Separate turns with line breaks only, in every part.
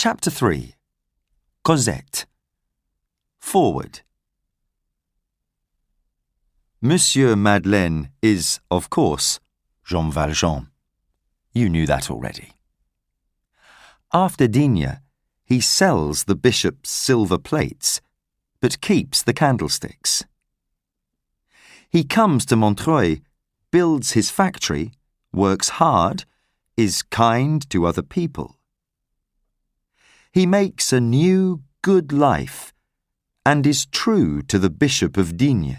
Chapter 3. Cosette. Forward. Monsieur Madeleine is, of course, Jean Valjean. You knew that already. After Digne, he sells the bishop's silver plates, but keeps the candlesticks. He comes to Montreuil, builds his factory, works hard, is kind to other people. He makes a new, good life and is true to the Bishop of Digne.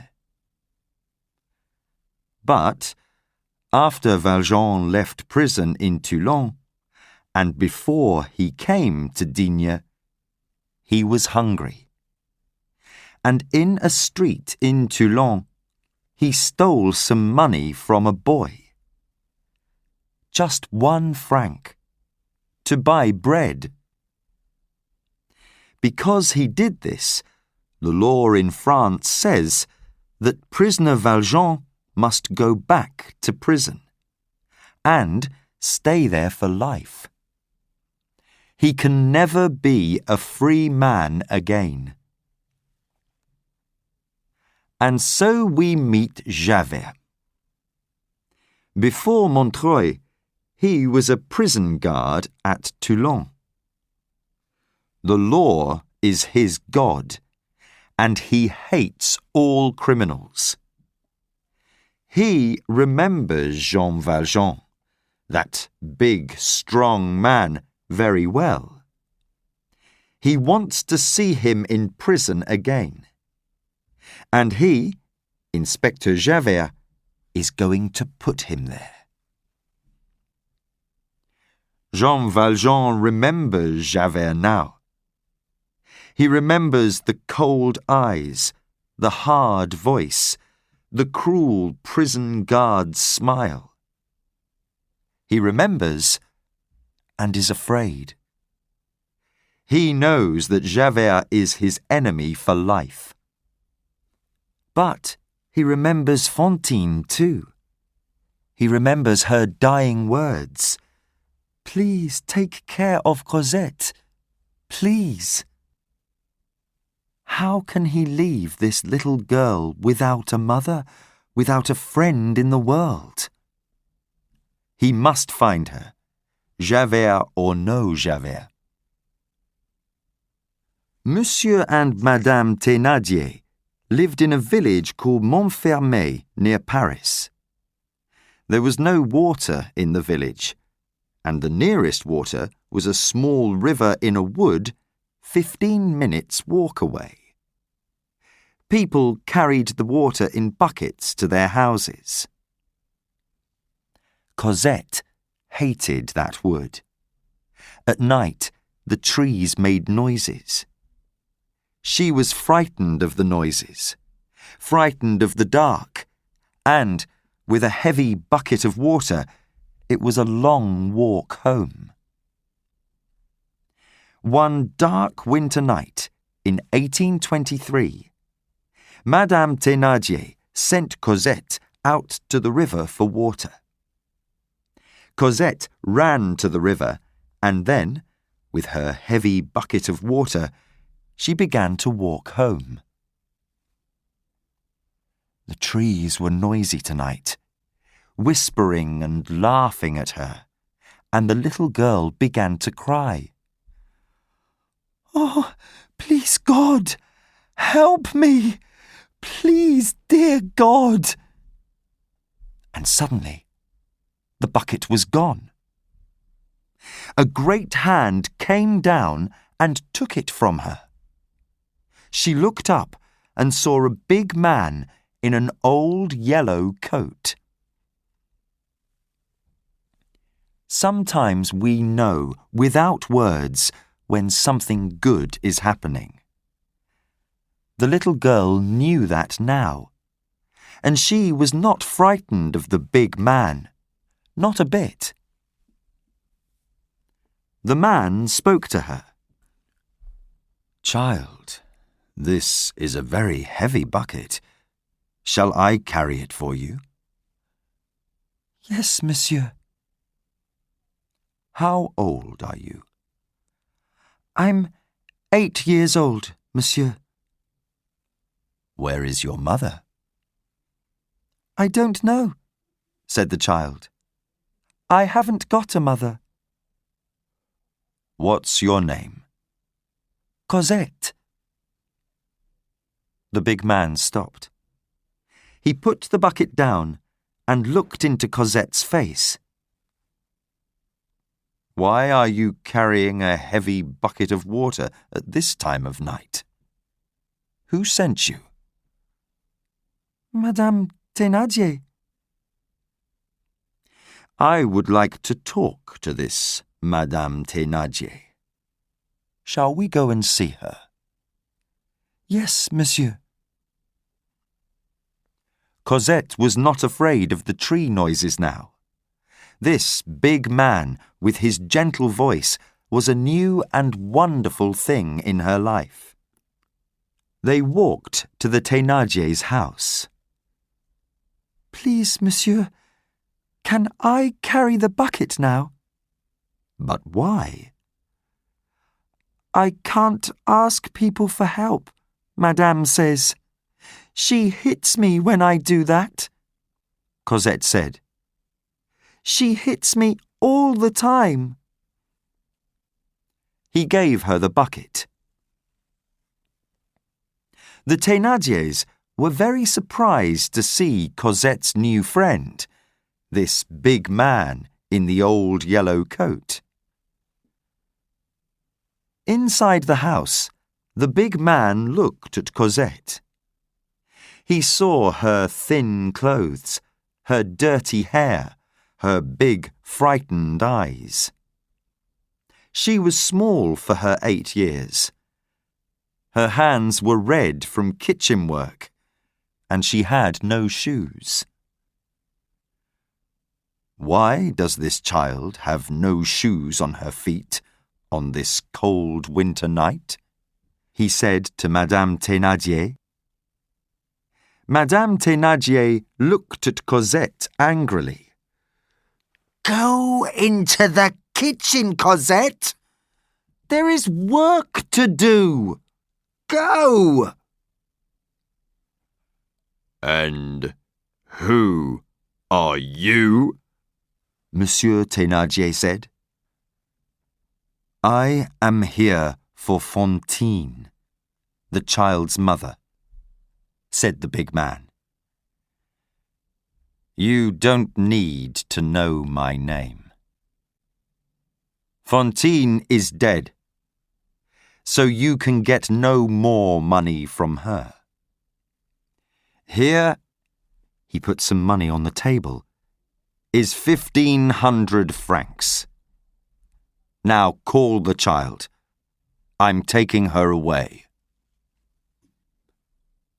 But, after Valjean left prison in Toulon, and before he came to Digne, he was hungry. And in a street in Toulon, he stole some money from a boy. Just 1 franc, to buy bread. Because he did this, the law in France says that prisoner Valjean must go back to prison and stay there for life. He can never be a free man again. And so we meet Javert. Before Montreuil, he was a prison guard at Toulon. The law is his God, and he hates all criminals. He remembers Jean Valjean, that big, strong man, very well. He wants to see him in prison again. And he, Inspector Javert, is going to put him there. Jean Valjean remembers Javert now. He remembers the cold eyes, the hard voice, the cruel prison guard's smile. He remembers and is afraid. He knows that Javert is his enemy for life. But he remembers Fantine too. He remembers her dying words. "Please take care of Cosette. Please." How can he leave this little girl without a mother, without a friend in the world? He must find her, Javert or no Javert. Monsieur and Madame Thénardier lived in a village called Montfermeil near Paris. There was no water in the village, and the nearest water was a small river in a wood 15 minutes' walk away. People carried the water in buckets to their houses. Cosette hated that wood. At night, the trees made noises. She was frightened of the noises, frightened of the dark, and, with a heavy bucket of water, it was a long walk home. One dark winter night in 1823, Madame Thénardier sent Cosette out to the river for water. Cosette ran to the river, and then, with her heavy bucket of water, she began to walk home. The trees were noisy tonight, whispering and laughing at her, and the little girl began to cry. "Oh, please, God, help me! Please, dear God!" And suddenly, the bucket was gone. A great hand came down and took it from her. She looked up and saw a big man in an old yellow coat. Sometimes we know, without words, when something good is happening. The little girl knew that now, and she was not frightened of the big man, not a bit. The man spoke to her. "Child, this is a very heavy bucket. Shall I carry it for you?" "Yes, monsieur." "How old are you?" I'm 8 years old, monsieur. Where is your mother? I don't know, said the child. I haven't got a mother. What's your name? Cosette. The big man stopped. He put the bucket down and looked into Cosette's face. Why are you carrying a heavy bucket of water at this time of night? Who sent you? Madame Thénardier. I would like to talk to this Madame Thénardier. Shall we go and see her? Yes, monsieur. Cosette was not afraid of the tree noises now. This big man, with his gentle voice, was a new and wonderful thing in her life. They walked to the Thénardiers' house. Please, monsieur, can I carry the bucket now? But why? I can't ask people for help, Madame says. She hits me when I do that, Cosette said. She hits me all the time. He gave her the bucket. The Thénardiers were very surprised to see Cosette's new friend, this big man in the old yellow coat. Inside the house, the big man looked at Cosette. He saw her thin clothes, her dirty hair, her big, frightened eyes. She was small for her 8 years. Her hands were red from kitchen work, and she had no shoes. Why does this child have no shoes on her feet on this cold winter night? He said to Madame Thénardier. Madame Thénardier looked at Cosette angrily. Go into the kitchen, Cosette. There is work to do. Go! And who are you? Monsieur Thénardier said. I am here for Fantine, the child's mother, said the big man. You don't need to know my name. Fantine is dead, so you can get no more money from her. Here, he put some money on the table, is 1,500 francs. Now call the child. I'm taking her away.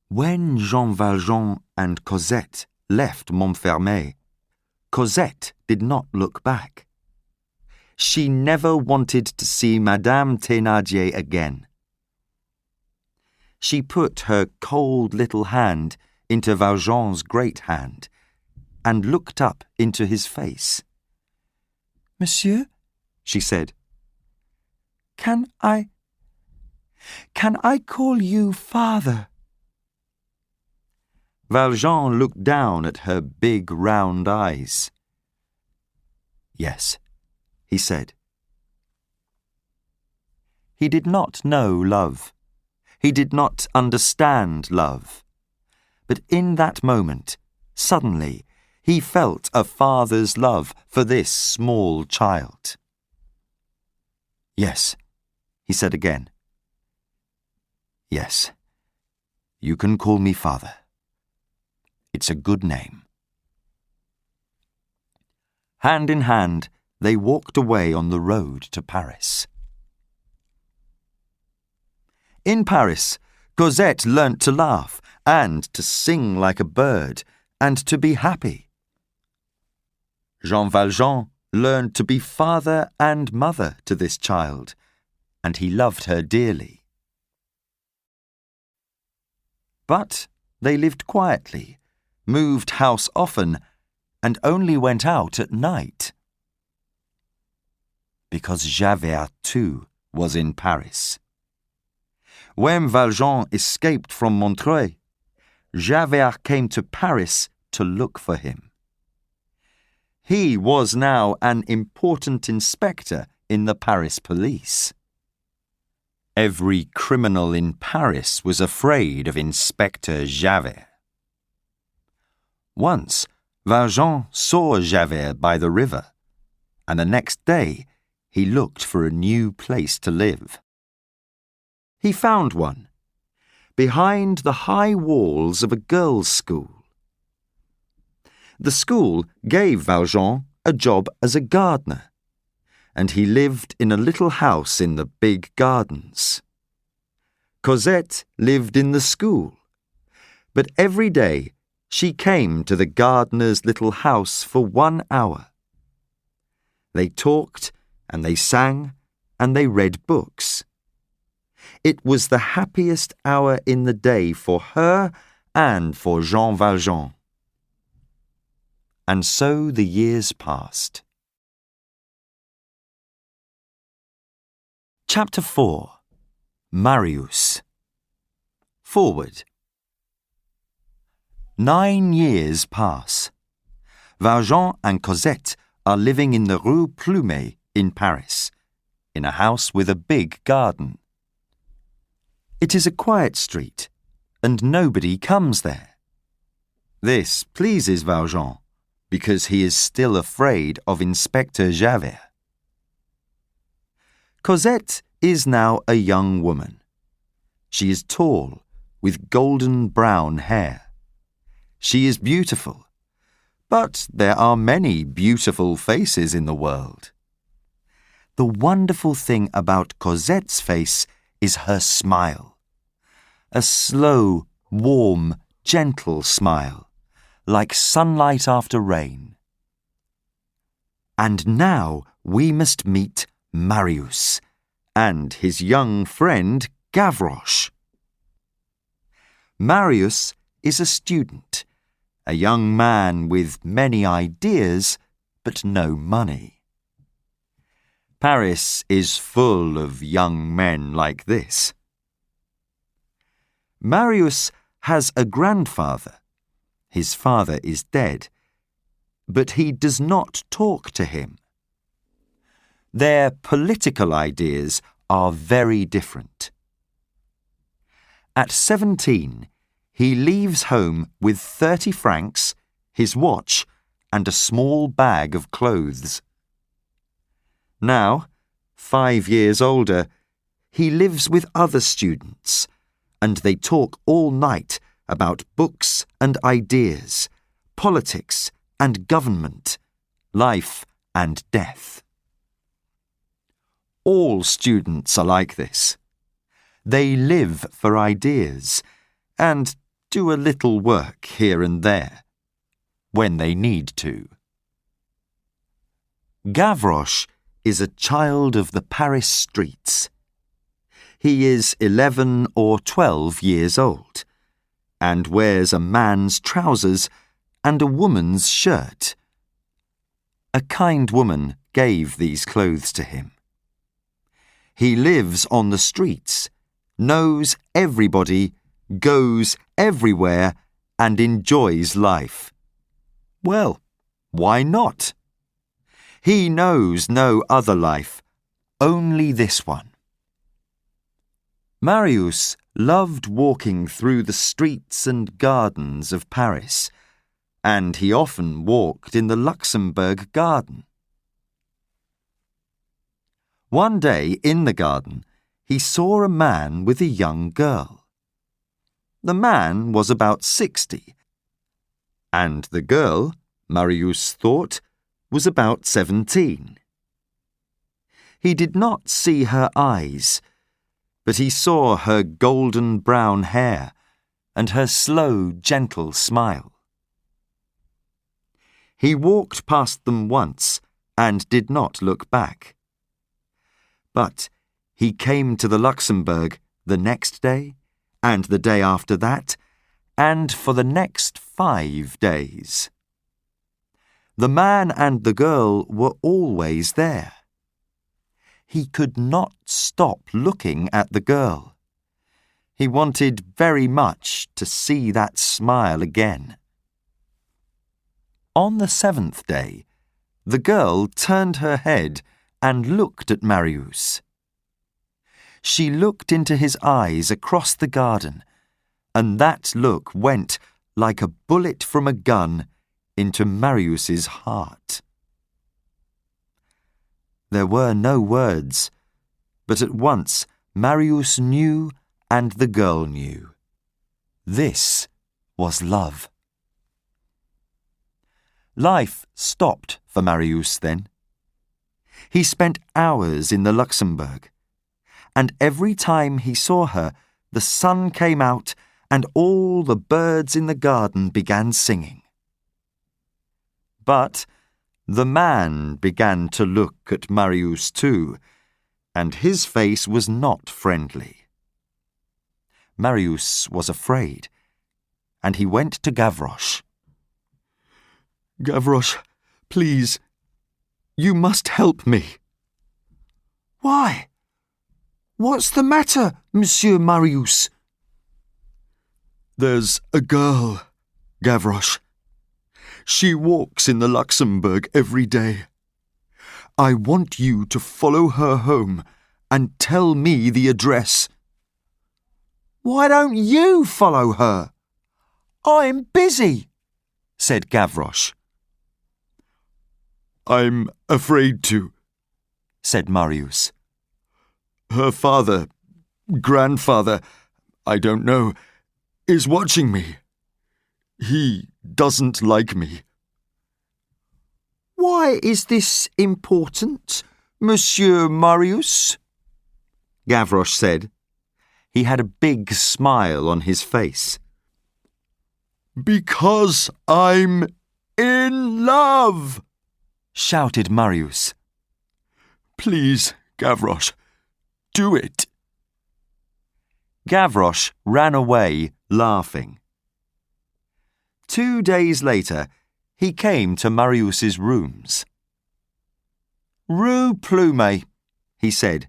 When Jean Valjean and Cosette left Montfermeil, Cosette did not look back. She never wanted to see Madame Thénardier again. She put her cold little hand into Valjean's great hand and looked up into his face. Monsieur, she said, Can I call you father? Valjean looked down at her big round eyes. Yes, he said. He did not know love. He did not understand love. But in that moment, suddenly, he felt a father's love for this small child. Yes, he said again. Yes, you can call me father. It's a good name. Hand in hand, they walked away on the road to Paris. In Paris, Cosette learnt to laugh and to sing like a bird and to be happy. Jean Valjean learned to be father and mother to this child, and he loved her dearly. But they lived quietly, moved house often, and only went out at night. Because Javert, too, was in Paris. When Valjean escaped from Montreuil, Javert came to Paris to look for him. He was now an important inspector in the Paris police. Every criminal in Paris was afraid of Inspector Javert. Once, Valjean saw Javert by the river, and the next day he looked for a new place to live. He found one, behind the high walls of a girls' school. The school gave Valjean a job as a gardener, and he lived in a little house in the big gardens. Cosette lived in the school, but every day she came to the gardener's little house for 1 hour. They talked and they sang and they read books. It was the happiest hour in the day for her and for Jean Valjean. And so the years passed. Chapter 4. Marius. Forward. 9 years pass. Valjean and Cosette are living in the Rue Plumet in Paris, in a house with a big garden. It is a quiet street, and nobody comes there. This pleases Valjean, because he is still afraid of Inspector Javert. Cosette is now a young woman. She is tall, with golden brown hair. She is beautiful, but there are many beautiful faces in the world. The wonderful thing about Cosette's face is her smile. A slow, warm, gentle smile, like sunlight after rain. And now we must meet Marius and his young friend Gavroche. Marius is a student, a young man with many ideas but no money. Paris is full of young men like this. Marius has a grandfather. His father is dead, but he does not talk to him. Their political ideas are very different. At 17, he leaves home with 30 francs, his watch, and a small bag of clothes. Now, 5 years older, he lives with other students, and they talk all night about books and ideas, politics and government, life and death. All students are like this. They live for ideas and do a little work here and there, when they need to. Gavroche is a child of the Paris streets. He is 11 or 12 years old, and wears a man's trousers and a woman's shirt. A kind woman gave these clothes to him. He lives on the streets, knows everybody, goes everywhere, and enjoys life. Well, why not? He knows no other life, only this one. Marius loved walking through the streets and gardens of Paris, and he often walked in the Luxembourg garden. One day in the garden, he saw a man with a young girl. The man was about 60, and the girl, Marius thought, was about 17. He did not see her eyes, but he saw her golden brown hair and her slow, gentle smile. He walked past them once and did not look back. But he came to the Luxembourg the next day, and the day after that, and for the next 5 days. The man and the girl were always there. he could not stop looking at the girl. He wanted very much to see that smile again. On the 7th day, the girl turned her head and looked at Marius. She looked into his eyes across the garden, and that look went like a bullet from a gun into Marius's heart. There were no words, but at once Marius knew and the girl knew. This was love. Life stopped for Marius then. He spent hours in the Luxembourg, and every time he saw her, the sun came out and all the birds in the garden began singing. But the man began to look at Marius too, and his face was not friendly. Marius was afraid, and he went to Gavroche. "Gavroche, please, you must help me."
"Why? What's the matter, Monsieur Marius?"
"There's a girl, Gavroche. She walks in the Luxembourg every day. I want you to follow her home and tell me the address."
"Why don't you follow her?" "I'm busy," said Gavroche.
"I'm afraid to," said Marius. "Her father, grandfather, I don't know, is watching me. He doesn't like me."
"Why is this important, Monsieur Marius?"
Gavroche said. He had a big smile on his face. "Because I'm in love," shouted Marius. "Please, Gavroche, do it." Gavroche ran away laughing. 2 days later, he came to Marius's rooms. "Rue Plumet," he said.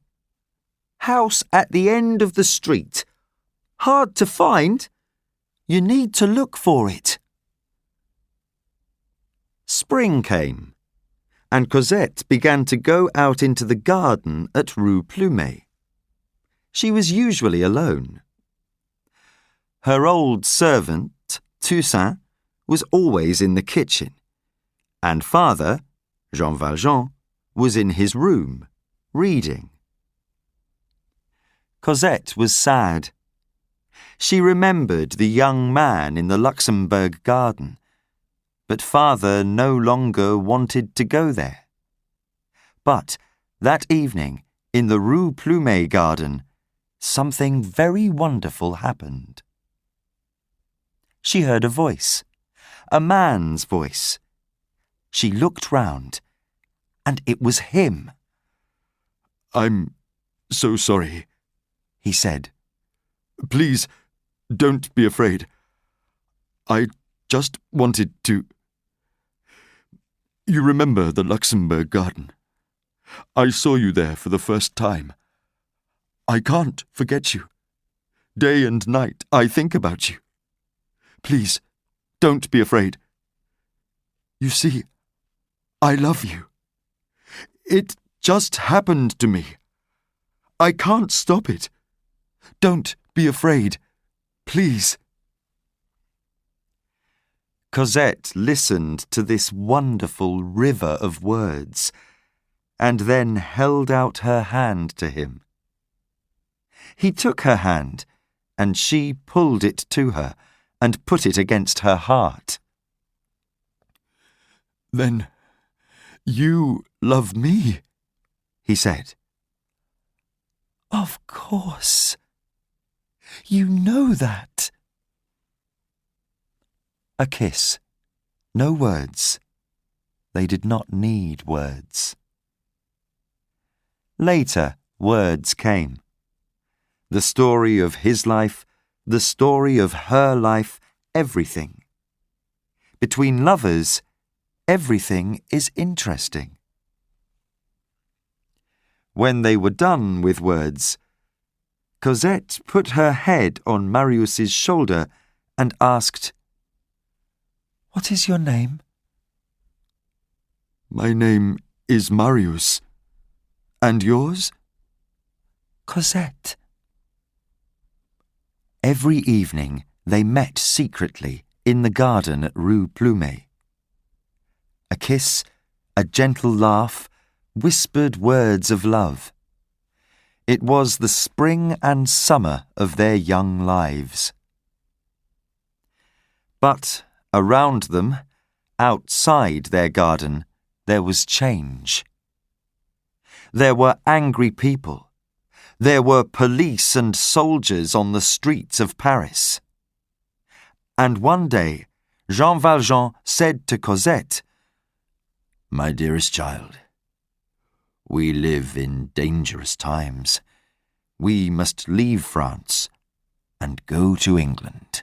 "House at the end of the street. Hard to find. You need to look for it." Spring came, and Cosette began to go out into the garden at Rue Plumet. She was usually alone. Her old servant, Toussaint, was always in the kitchen, and father, Jean Valjean, was in his room, reading. Cosette was sad. She remembered the young man in the Luxembourg garden, but father no longer wanted to go there. But that evening, in the Rue Plumet garden, something very wonderful happened. She heard a voice, a man's voice. She looked round, and it was him. "I'm so sorry," he said. "Please, don't be afraid. I just wanted to... You remember the Luxembourg garden? I saw you there for the first time. I can't forget you. Day and night I think about you. Please, don't be afraid. You see, I love you. It just happened to me. I can't stop it. Don't be afraid. Please." Cosette listened to this wonderful river of words, and then held out her hand to him. He took her hand, and she pulled it to her and put it against her heart. "Then you love me?" he said. "Of course. You know that." A kiss. No words. They did not need words. Later, words came. The story of his life, the story of her life, everything. Between lovers, everything is interesting. When they were done with words, Cosette put her head on Marius's shoulder and asked,
"What is your name?"
"My name is Marius. And yours?"
"Cosette."
Every evening they met secretly in the garden at Rue Plumet. A kiss, a gentle laugh, whispered words of love. It was the spring and summer of their young lives. But around them, outside their garden, there was change. There were angry people. There were police and soldiers on the streets of Paris. And one day, Jean Valjean said to Cosette,
"My dearest child, we live in dangerous times. We must leave France and go to England."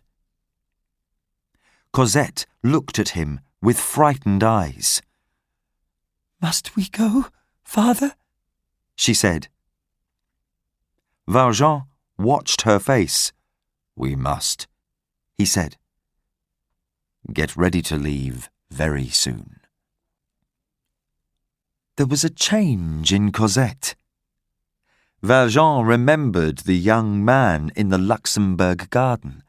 Cosette looked at him with frightened eyes.
"Must we go, father?"
she said. Valjean watched her face.
"We must,"
he said.
"Get ready to leave very soon."
There was a change in Cosette. Valjean remembered the young man in the Luxembourg garden,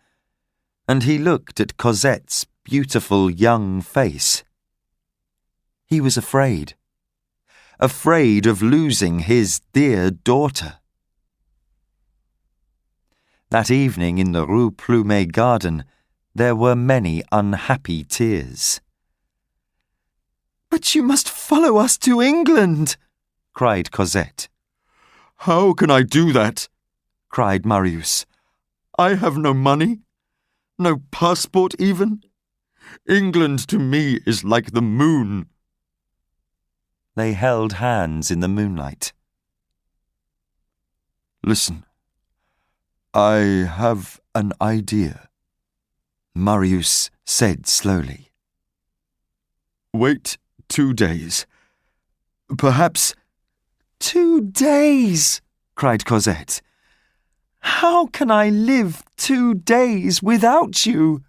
and he looked at Cosette's beautiful young face. He was afraid of losing his dear daughter. That evening in the Rue Plumet garden, there were many unhappy tears.
"But you must follow us to England,"
cried Cosette.
"How can I do that?"
cried Marius.
"I have no money, no passport even. England to me is like the moon."
They held hands in the moonlight.
"Listen, I have an idea,"
Marius said slowly.
"Wait 2 days. Perhaps—"
"2 days!" cried Cosette. "How can I live 2 days without you?"